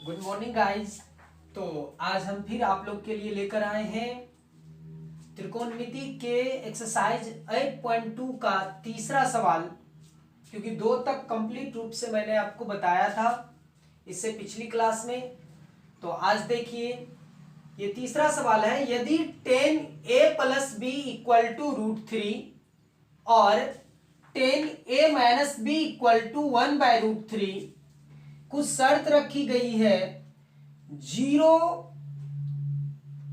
Good morning guys. तो आज हम फिर आप लोग के लिए लेकर आए हैं त्रिकोणमिति के एक्सरसाइज 8.2 का तीसरा सवाल, क्योंकि 2 तक कंप्लीट रूप से मैंने आपको बताया था इससे पिछली क्लास में। तो आज देखिए, ये तीसरा सवाल है। यदि 10a + b = √3 और 10a - b = 1/√3 कुछ शर्त रखी गई है, जीरो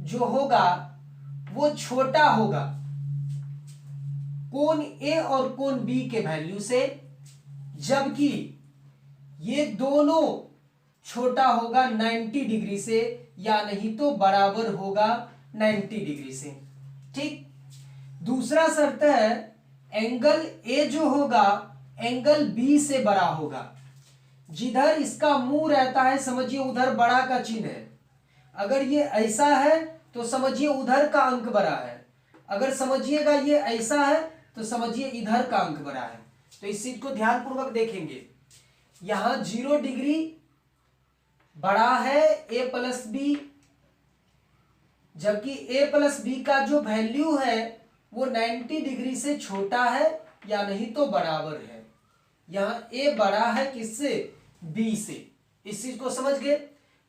जो होगा वो छोटा होगा कोण ए और कोण बी के वैल्यू से, जबकि ये दोनों छोटा होगा 90 डिग्री से, या नहीं तो बराबर होगा 90 डिग्री से। ठीक। दूसरा शर्त है, एंगल ए जो होगा एंगल बी से बड़ा होगा। जिधर इसका मुंह रहता है समझिए उधर बड़ा का चिन्ह है। अगर ये ऐसा है तो समझिए उधर का अंक बड़ा है, अगर समझिएगा ये ऐसा है तो समझिए इधर का अंक बड़ा है। तो इस चीज को ध्यानपूर्वक देखेंगे। यहां 0 डिग्री बड़ा है a + b, जबकि a + b का जो वैल्यू है वो 90 डिग्री से छोटा है या नहीं तो बराबर है। यहां a बड़ा है किससे? b से। इस चीज को समझ गए?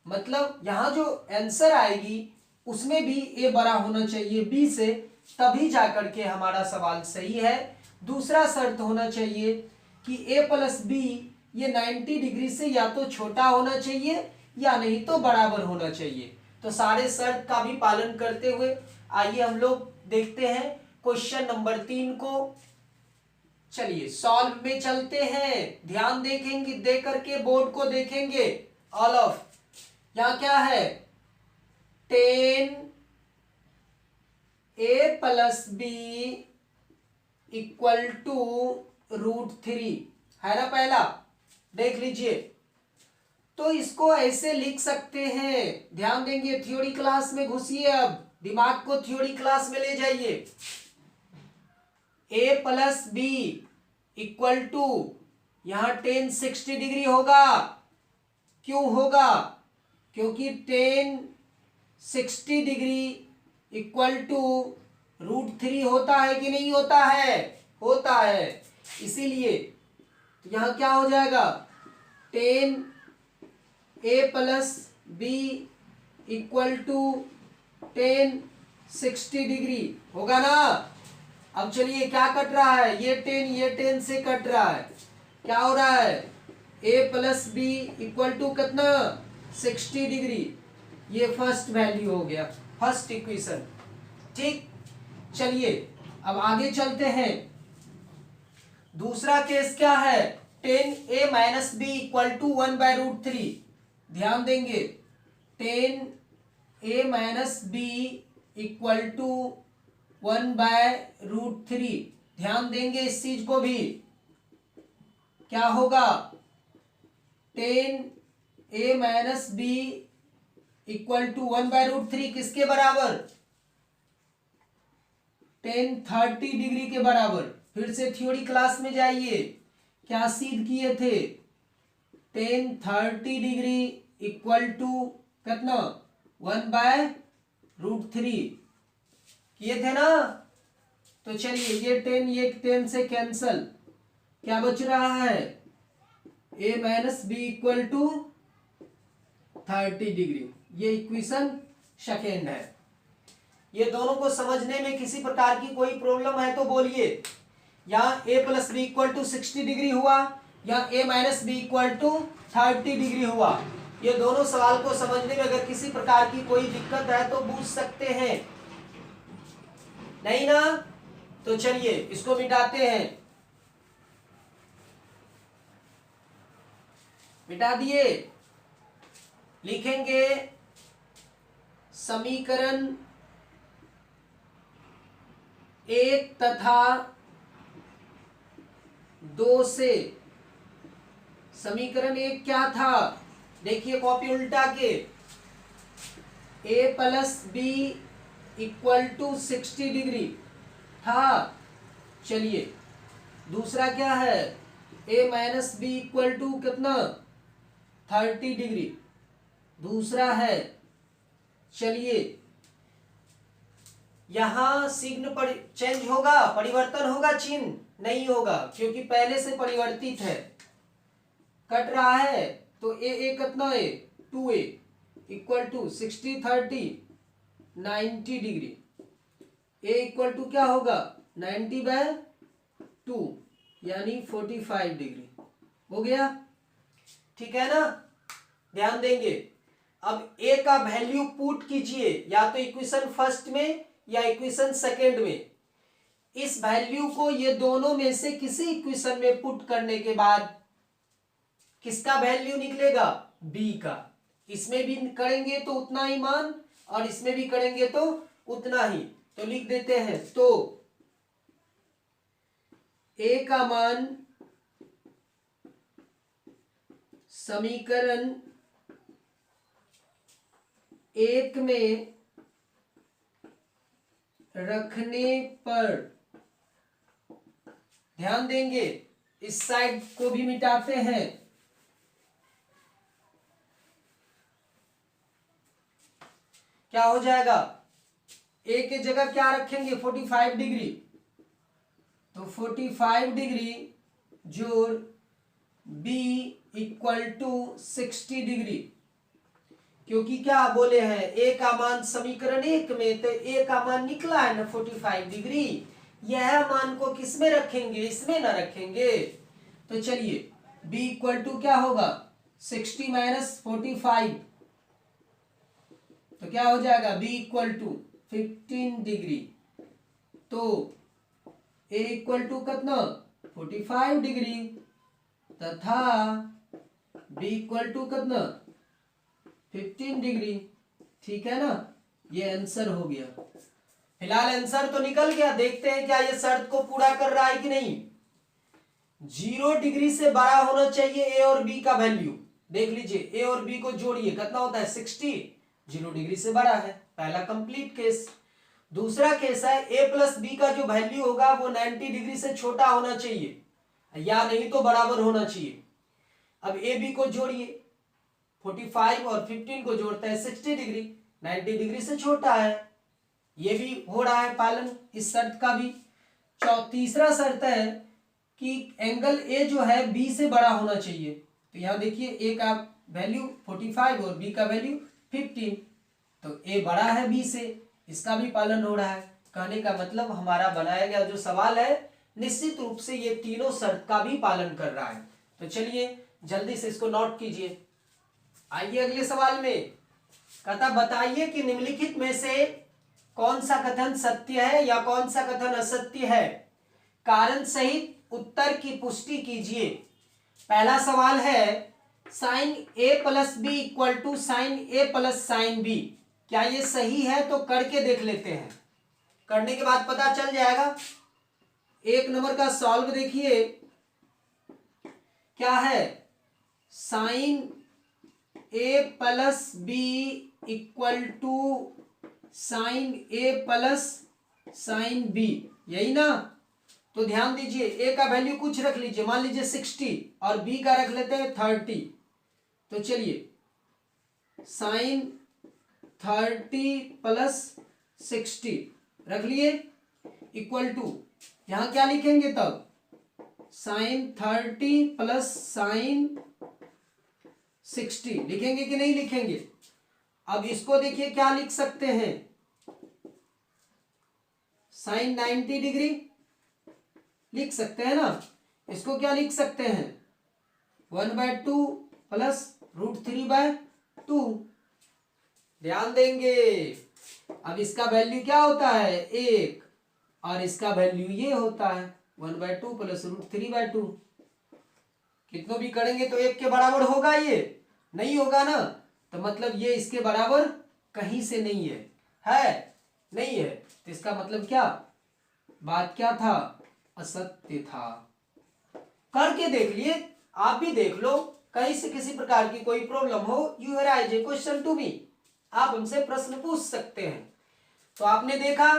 मतलब यहां जो आंसर आएगी उसमें भी a बड़ा होना चाहिए b से, तभी जाकर के हमारा सवाल सही है। दूसरा शर्त होना चाहिए कि a + b ये 90 डिग्री से या तो छोटा होना चाहिए या नहीं तो बराबर होना चाहिए। तो सारे शर्त का भी पालन करते हुए आइए हम लोग देखते हैं क्वेश्चन नंबर 3 को। चलिए सॉल्व में चलते हैं। ध्यान देखेंगे, दे करके बोर्ड को देखेंगे ऑल ऑफ। यहां क्या है? 10a + b = √3 है ना पहला, देख लीजिए। तो इसको ऐसे लिख सकते हैं, ध्यान देंगे। थ्योरी क्लास में घुसिए, अब दिमाग को थ्योरी क्लास में ले जाइए। a + b = यहां 10 60 डिग्री होगा। क्यों होगा? क्योंकि 10 60 डिग्री = √3 होता है कि नहीं होता है? होता है। इसीलिए यहां क्या हो जाएगा? 10a + b = 10 60 डिग्री होगा ना। अब चलिए क्या कट रहा है? ये 10 से कट रहा है। क्या हो रहा है? a + b = कितना? 60 डिग्री। ये फर्स्ट वैल्यू हो गया, फर्स्ट इक्वेशन। ठीक। चलिए अब आगे चलते हैं। दूसरा केस क्या है? 10a - b = 1/√3। ध्यान देंगे, 10a - b = 1/√3। ध्यान देंगे इस चीज को भी। क्या होगा? 10a - b = 1/√3 किसके बराबर? 10 30 डिग्री के बराबर। फिर से थ्योरी क्लास में जाइए, क्या सिद्ध किए थे? 10 30 डिग्री = कितना? 1/√3 किए थे ना। तो चलिए ये 10 से कैंसल, क्या बच रहा है? a - b = 30 degree. ये इक्वेशन सेकेंड है। ये दोनों को समझने में किसी प्रकार की कोई प्रॉब्लम है तो बोलिए। यहाँ a + b = 60 डिग्री हुआ, या a - b = 30 डिग्री हुआ। ये दोनों सवाल को समझने में अगर किसी प्रकार की कोई दिक्कत है तो पूछ सकते हैं, नहीं ना? तो चलिए इसको मिटाते हैं। मिटा दिए। लिखेंगे समीकरण 1 तथा 2 से। समीकरण 1 क्या था? देखिए कॉपी उल्टा के। a + b = 60 डिग्री था। चलिए दूसरा क्या है? a - b = कितना? 30 डिग्री। दूसरा है, चलिए यहां चिन्ह चेंज होगा, परिवर्तन होगा, चिन्ह नहीं होगा क्योंकि पहले से परिवर्तित है। कट रहा है तो ए कितना है 2a equal to 60 30 90 degree. A equal to क्या होगा 90/2 यानी 45 डिग्री हो गया। ठीक है ना, ध्यान देंगे। अब ए का वैल्यू पुट कीजिए या तो इक्वेशन फर्स्ट में या इक्वेशन सेकेंड में। इस वैल्यू को ये दोनों में से किसी इक्वेशन में पुट करने के बाद किसका वैल्यू निकलेगा, बी का। इसमें भी करेंगे तो उतना ही मान और इसमें भी करेंगे तो उतना ही। तो लिख देते हैं, तो ए का मान समीकरण 1 में रखने पर, ध्यान देंगे इस साइड को भी मिटाते हैं, क्या हो जाएगा, ए के जगह क्या रखेंगे 45 डिग्री, तो 45 डिग्री जोड़ बी इक्वल टू 60 डिग्री। क्योंकि क्या बोले हैं ए का मान समीकरण 1 में, तो ए का मान निकला है ना 45 डिग्री। यह मान को किस में रखेंगे, इसमें ना रखेंगे। तो चलिए b इक्वल टू क्या होगा 60 माइनस 45, तो क्या हो जाएगा b इक्वल टू 15 डिग्री। तो a इक्वल टू कितना 45 डिग्री तथा b इक्वल टू कितना 15 डिग्री। ठीक है ना, ये आंसर हो गया। फिलहाल आंसर तो निकल गया, देखते हैं क्या ये शर्त को पूरा कर रहा है कि नहीं। 0 डिग्री से बड़ा होना चाहिए ए और बी का वैल्यू। देख लीजिए ए और बी को जोड़िए, कितना होता है 60, 0 डिग्री से बड़ा है, पहला कंप्लीट केस। दूसरा केस है ए प्लस बी का जो वैल्यू होगा वो 90 डिग्री से छोटा होना चाहिए या नहीं तो बराबर होना चाहिए। अब ए बी को जोड़िए, 45 और 15 को जोड़ता है 60 डिग्री, 90 डिग्री से छोटा है, ये भी हो रहा है पालन इस शर्त का भी। तीसरा शर्त है कि एंगल ए जो है बी से बड़ा होना चाहिए। तो यहां देखिए ए का वैल्यू 45 और बी का वैल्यू 15, तो ए बड़ा है बी से, इसका भी पालन हो रहा है। कहने का मतलब हमारा बनाया गया जो सवाल है निश्चित रूप से ये तीनों शर्त का भी पालन कर रहा है। तो चलिए जल्दी से इसको नोट कीजिए। आइए अगले सवाल में, कहता बताइए कि निम्नलिखित में से कौन सा कथन सत्य है या कौन सा कथन असत्य है, कारण सहित उत्तर की पुष्टि कीजिए। पहला सवाल है sine A plus B equal to sine A plus sine B, क्या ये सही है? तो करके देख लेते हैं, करने के बाद पता चल जाएगा। एक नंबर का सॉल्व देखिए क्या है, sine A plus B equal to sine A plus sine B, यही ना। तो ध्यान दीजिए ए का वैल्यू कुछ रख लीजिए, मान लीजिए 60 और बी का रख लेते हैं 30। तो चलिए साइन 30 प्लस 60 रख लिए इक्वल टू, यहां क्या लिखेंगे तब साइन 30 प्लस साइन 60 लिखेंगे कि नहीं लिखेंगे। अब इसको देखिए क्या लिख सकते हैं, साइन 90 डिग्री लिख सकते हैं ना। इसको क्या लिख सकते हैं 1/2 प्लस √3/2। ध्यान देंगे अब इसका वैल्यू क्या होता है 1 और इसका वैल्यू ये होता है 1/2 प्लस √3/2। कितनों भी करेंगे तो 1 के बराबर होगा, ये नहीं होगा ना, तो मतलब ये इसके बराबर कहीं से नहीं है नहीं है। तो इसका मतलब क्या, बात क्या था, असत्य था। करके देख लिए, आप भी देख लो, कहीं से किसी प्रकार की कोई प्रॉब्लम हो, you raise a question to me, आप हमसे प्रश्न पूछ सकते हैं। तो आपने देखा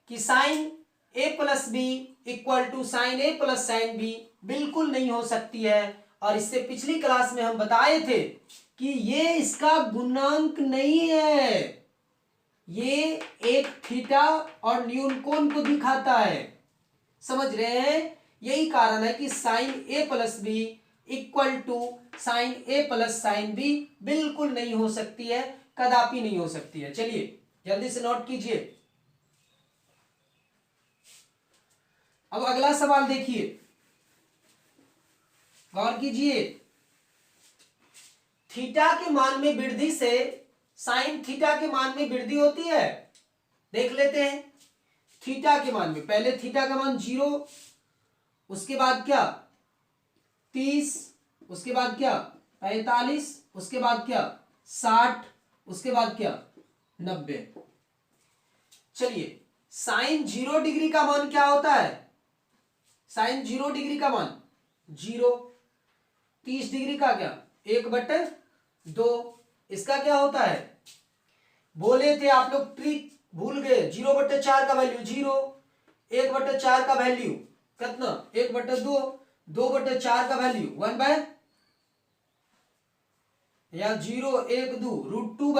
कि sine A plus B equal to sine A plus sine B बिल्कुल नहीं हो सकती है। और इससे पिछली क्लास में हम बताए थे कि ये इसका गुणांक नहीं है, ये एक थीटा और न्यून कोण को दिखाता है। समझ रहे हैं? यही कारण है कि sine A plus B equal to sine A plus sine B बिल्कुल नहीं हो सकती है, कदापि नहीं हो सकती है। चलिए जल्दी से नोट कीजिए। अब अगला सवाल देखिए, गौर कीजिए। थीटा के मान में वृद्धि से साइन थीटा के मान में वृद्धि होती है। देख लेते हैं। थीटा के मान में पहले थीटा का मान 0, उसके बाद क्या 30, उसके बाद क्या 45, उसके बाद क्या 60, उसके बाद क्या 90। चलिए साइन 0 डिग्री का मान क्या होता है? साइन 0 डिग्री का मान 0। 30 डिग्री का क्या 1/2। इसका क्या होता है? बोले थे आप लोग, ट्रिक भूल गए। 0/4 का वैल्यू 0, 1/4 का वैल्यू कितना 1/2, 2/4 का वैल्यू 1/, या 0 1 2 √2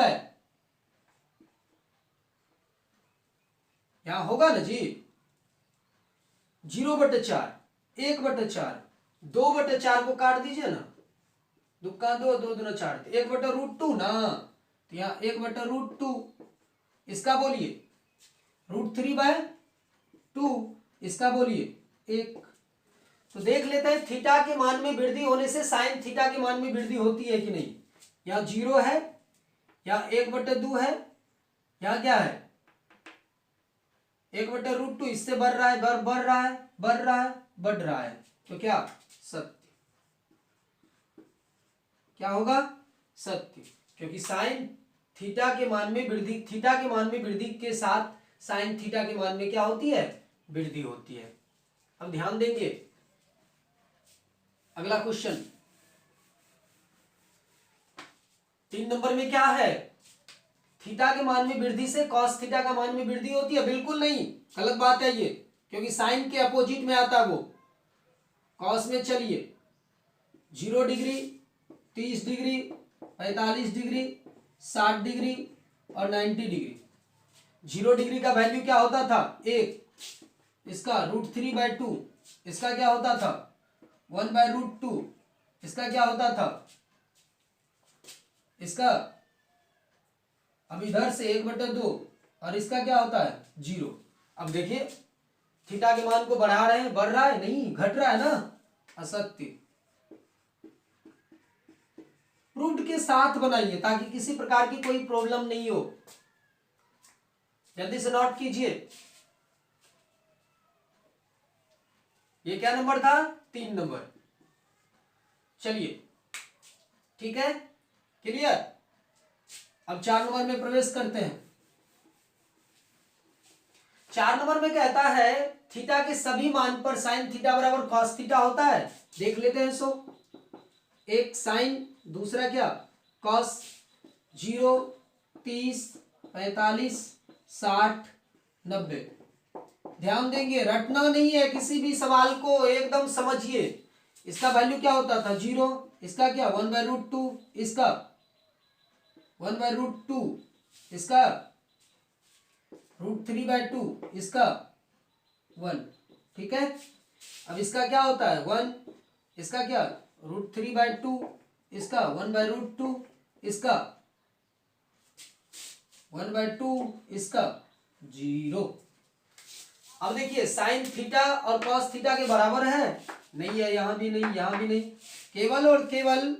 यहां होगा ना जी। 0/4, 1/4, 2/4 को काट दीजिए ना, दुक्का 2, 2 दूना 4, 1/√2 ना, तो यहाँ 1/√2। इसका बोलिए √3/2, इसका बोलिए 1। तो देख लेते हैं थीटा के मान में वृद्धि होने से साइन थीटा के मान में वृद्धि होती है कि नहीं। यहाँ 0 है, यहाँ 1/2 है, यहाँ क्या है 1/√2, इससे बढ़ रहा है, बढ़ रहा है, बढ़ रहा है, बढ़ रहा है, तो क्या सत्य। क्या होगा? सत्य। क्योंकि साइन थीटा के मान में वृद्धि, थीटा के मान में वृद्धि के साथ साइन थीटा के मान में क्या होती है? वृद्धि होती है। अब ध्यान देंगे अगला क्वेश्चन 3 नंबर में क्या है? थीटा के मान में वृद्धि से कॉस थीटा का मान में वृद्धि होती है? बिल्कुल नहीं, गलत बात है ये, क्योंकि साइन के अपोजिट में आता है वो। कॉस में चलिए 0 डिग्री, 30 डिग्री, 45 डिग्री, 60 डिग्री और 90 डिग्री। 0 डिग्री का वैल्यू क्या होता था 1, इसका √3/2, इसका क्या होता था 1/√2, इसका क्या होता था इसका, अब इधर से 1/2 और इसका क्या होता है 0। अब देखिए थीटा के मान को बढ़ा रहे हैं, बढ़ रहा है नहीं, घट रहा है ना, असत्य। प्रूव्ड के साथ बनाइए ताकि किसी प्रकार की कोई प्रॉब्लम नहीं हो। जल्दी से नोट कीजिए। ये क्या नंबर था? 3 नंबर। चलिए ठीक है, क्लियर। अब 4 नंबर में प्रवेश करते हैं। 4 नंबर में कहता है थीटा के सभी मान पर साइन थीटा बराबर कॉस थीटा होता है। देख लेते हैं। सो एक साइन, दूसरा क्या कॉस। 0, 30, 45, 60, 90। ध्यान देंगे, रटना नहीं है किसी भी सवाल को, एकदम समझिए। इसका वैल्यू क्या होता था 0, इसका क्या 1/√2, इसका 1/√2, इसका √3/2, इसका 1। ठीक है। अब इसका क्या होता है 1, इसका क्या √3/2, इसका 1/√2, इसका 1/2, इसका 0। अब देखिए साइन थीटा और कॉस थीटा के बराबर है नहीं है, यहां भी नहीं, यहां भी नहीं। केवल और केवल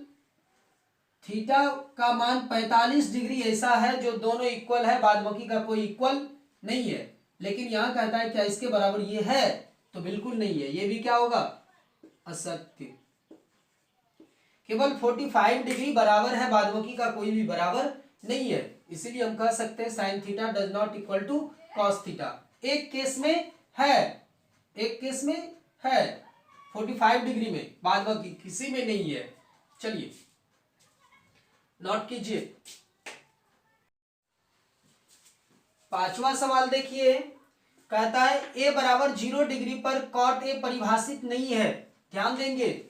थीटा का मान 45 डिग्री ऐसा है जो दोनों इक्वल है, बाद बाकी का कोई इक्वल नहीं है। लेकिन यहां कहता है क्या इसके बराबर ये है? तो बिल्कुल नहीं है, ये भी क्या होगा असत्य। केवल 45 डिग्री बराबर है, बाद बाकी का कोई भी बराबर नहीं है। इसीलिए हम कह सकते हैं sine theta does not equal to cos theta. एक केस में है, एक केस में है 45 डिग्री में, बाद बाकी किसी में नहीं है। चलिए नोट कीजिए। 5वां सवाल देखिए, कहता है a बराबर 0 डिग्री पर कॉट ए परिभाषित नहीं है। ध्यान देंगे,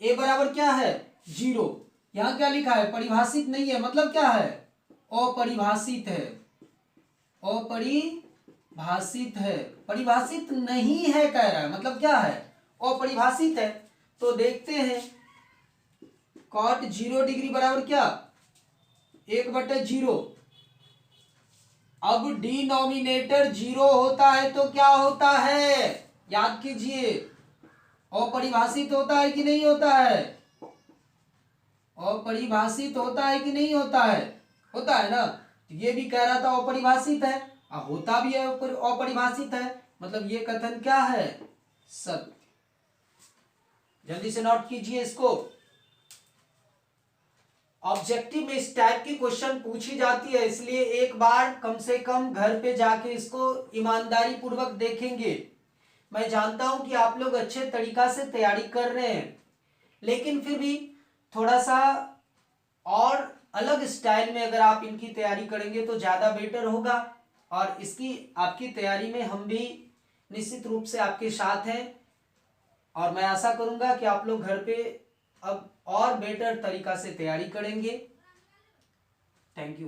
a बराबर क्या है 0, यहां क्या लिखा है, परिभाषित नहीं है, मतलब क्या है, अपरिभाषित है, अपरिभाषित है, परिभाषित नहीं है कह रहा है, मतलब क्या है, अपरिभाषित है। तो देखते हैं cot 0 डिग्री बराबर क्या, 1/0। अब डिनोमिनेटर 0 होता है तो क्या होता है, याद कीजिए, अपरिभाषित होता है कि नहीं होता है, अपरिभाषित होता है कि नहीं होता है, होता है ना। तो ये भी कह रहा था अपरिभाषित है, होता भी है, अपरिभाषित है, मतलब ये कथन क्या है, सत्य। जल्दी से नोट कीजिए इसको। ऑब्जेक्टिव में इस टाइप की क्वेश्चन पूछी जाती है, इसलिए एक बार कम से कम घर पे जाके इसको ईमानदारी पूर्वक देखेंगे। मैं जानता हूं कि आप लोग अच्छे तरीका से तैयारी कर रहे हैं, लेकिन फिर भी थोड़ा सा और अलग स्टाइल में अगर आप इनकी तैयारी करेंगे तो ज्यादा बेटर होगा। और इसकी आपकी तैयारी में हम भी निश्चित रूप से आपके साथ हैं, और मैं आशा करूंगा कि आप लोग घर पे अब और बेटर तरीका से तैयारी करेंगे। Thank you.